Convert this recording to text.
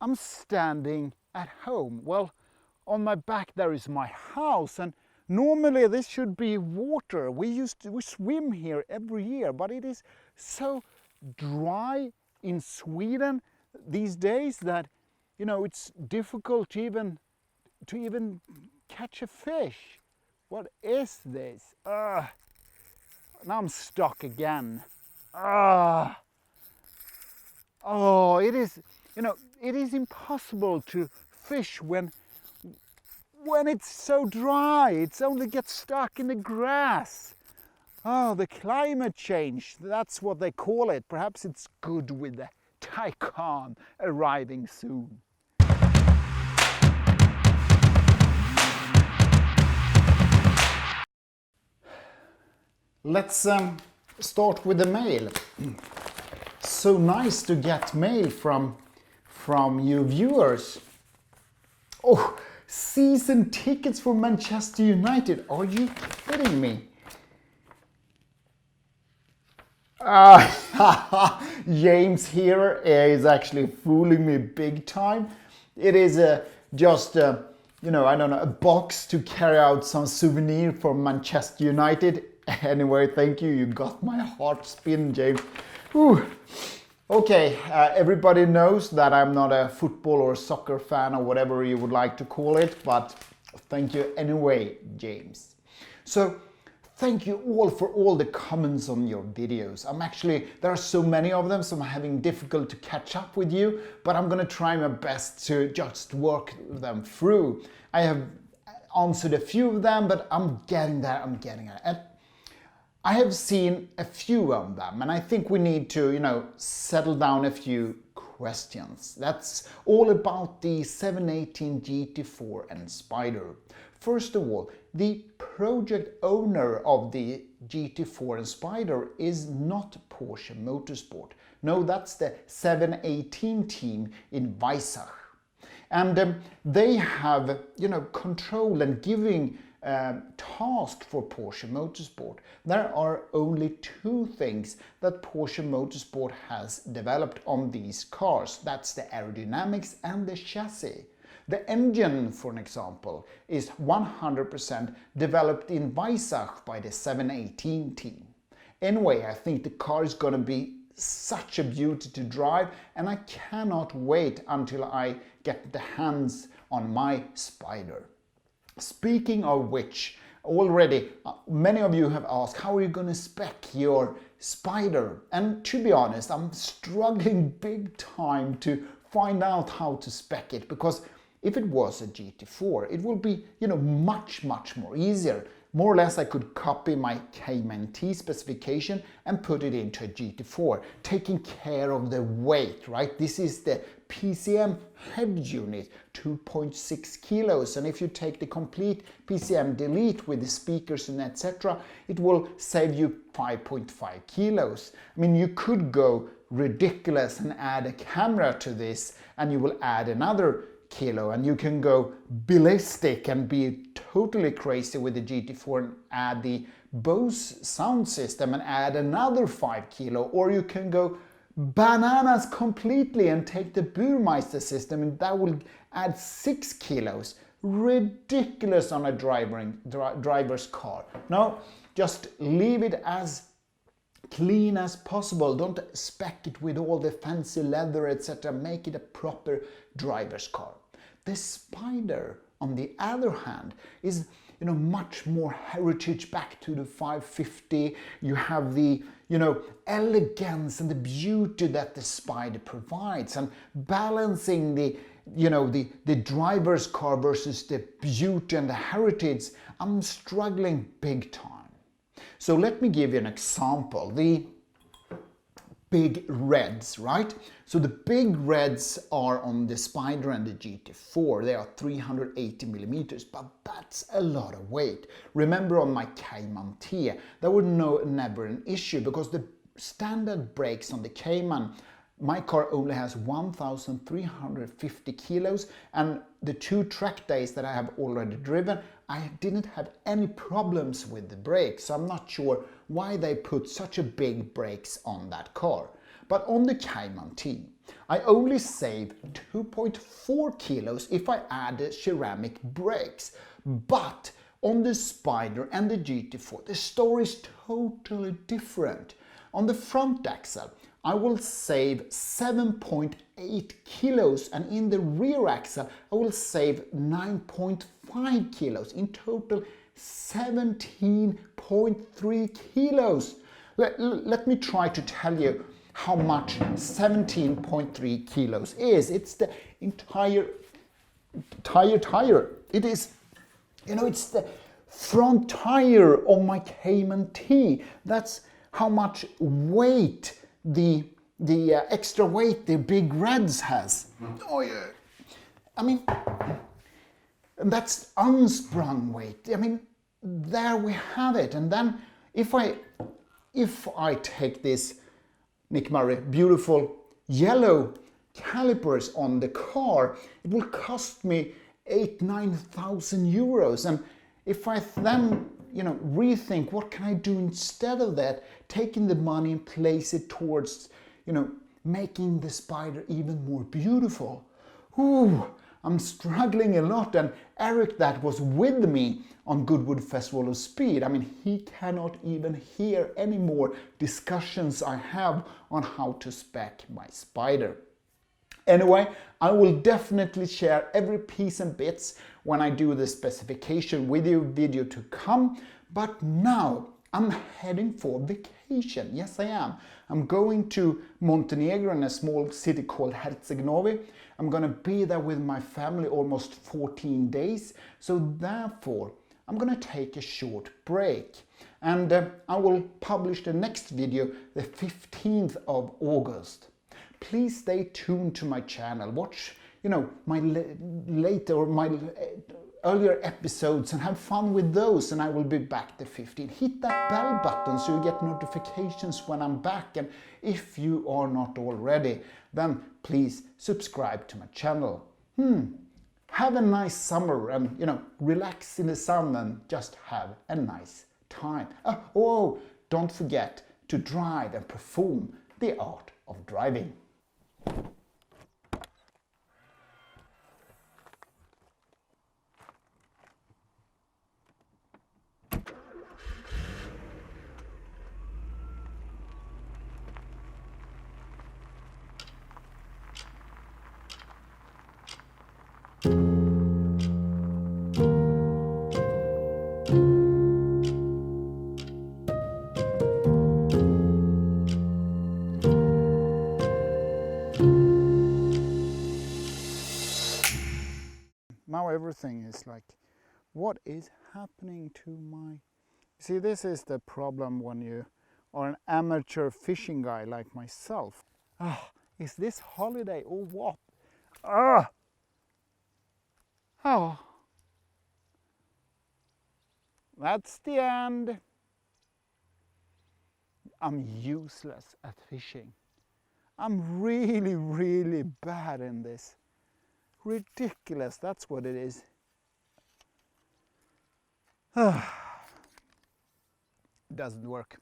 I'm standing at home. Well, on my back there is my house, and normally this should be water. We swim here every year, but it is so dry in Sweden these days that, you know, it's difficult to even catch a fish. What is this? Now I'm stuck again. Oh, it is, you know, it is impossible to fish when it's so dry. It only gets stuck in the grass. Oh, the climate change, that's what they call it. Perhaps it's good with the tycoon arriving soon. Let's start with the mail. So nice to get mail from you viewers. Oh, season tickets for Manchester United. Are you kidding me? James here is actually fooling me big time. It is just you know, I don't know, a box to carry out some souvenir for Manchester United. Anyway, thank you. You got my heart spinning, James. Whew. Okay, everybody knows that I'm not a football or soccer fan or whatever you would like to call it, but thank you anyway, James. So, thank you all for all the comments on your videos. There are so many of them, so I'm having difficult to catch up with you, but I'm gonna try my best to just work them through. I have answered a few of them, but I'm getting there. And I have seen a few of them, and I think we need to, you know, settle down a few questions. That's all about the 718 GT4 and Spyder. First of all, the project owner of the GT4 and Spyder is not Porsche Motorsport. No, that's the 718 team in Weissach. And they have, you know, control and giving task for Porsche Motorsport. There are only two things that Porsche Motorsport has developed on these cars. That's the aerodynamics and the chassis. The engine, for an example, is 100% developed in Weissach by the 718 team. Anyway, I think the car is gonna be such a beauty to drive, and I cannot wait until I get the hands on my Spyder. Speaking of which, already many of you have asked, how are you going to spec your Spyder? And to be honest, I'm struggling big time to find out how to spec it, because if it was a GT4, it would be, you know, much more easier. More or less I could copy my Cayman T specification and put it into a GT4, taking care of the weight, right? This is the PCM head unit, 2.6 kilos, and if you take the complete PCM delete with the speakers and etc., it will save you 5.5 kilos. I mean, you could go ridiculous and add a camera to this, and you will add another kilo, and you can go ballistic and be totally crazy with the GT4 and add the Bose sound system and add another 5 kilo, or you can go bananas completely and take the Burmeister system, and that will add 6 kilos. Ridiculous on a driver's car. No, just leave it as clean as possible. Don't spec it with all the fancy leather, etc. Make it a proper driver's car. The Spyder, on the other hand, is, you know, much more heritage, back to the 550. You have the, you know, elegance and the beauty that the Spyder provides, and balancing the, you know, the driver's car versus the beauty and the heritage. I'm struggling big time. So let me give you an example. The big reds, right? So the big reds are on the Spyder and the GT4. They are 380 millimeters, but that's a lot of weight. Remember, on my Cayman T, that was never an issue, because the standard brakes on the Cayman, my car only has 1,350 kilos, and the 2 track days that I have already driven, I didn't have any problems with the brakes. So I'm not sure why they put such a big brakes on that car. But on the Cayman T, I only save 2.4 kilos if I add the ceramic brakes. But on the Spyder and the GT4, the story is totally different. On the front axle, I will save 7.8 kilos, and in the rear axle, I will save 9.5 kilos. In total, 17.3 kilos. Let me try to tell you how much 17.3 kilos is. It's the entire tire. It is, you know, it's the front tire of my Cayman T. That's how much weight the extra weight the big reds has. Oh yeah. I mean, and that's unsprung weight. I mean, there we have it. And then if I take this Nick Murray beautiful yellow calipers on the car, it will cost me 8,000–9,000 euros. And if I then, you know, rethink what can I do instead of that, taking the money and place it towards, you know, making the Spyder even more beautiful. Ooh, I'm struggling a lot. And Eric, that was with me on Goodwood Festival of Speed, I mean, he cannot even hear any more discussions I have on how to spec my Spyder. Anyway, I will definitely share every piece and bits when I do the specification with you video to come. But now I'm heading for vacation. Yes, I am. I'm going to Montenegro in a small city called Herzegovina. I'm going to be there with my family almost 14 days. So therefore, I'm going to take a short break. And I will publish the next video the 15th of August. Please stay tuned to my channel. Watch, you know, my earlier episodes and have fun with those, and I will be back the 15th. Hit that bell button so you get notifications when I'm back, and if you are not already, then please subscribe to my channel. Have a nice summer and, you know, relax in the sun and just have a nice time. Oh, don't forget to drive and perform the art of driving. Now everything is like, what is happening to my... See, this is the problem when you are an amateur fishing guy like myself. Is this holiday or what? Oh, that's the end. I'm useless at fishing. I'm really, really bad in this. Ridiculous, that's what it is. It doesn't work.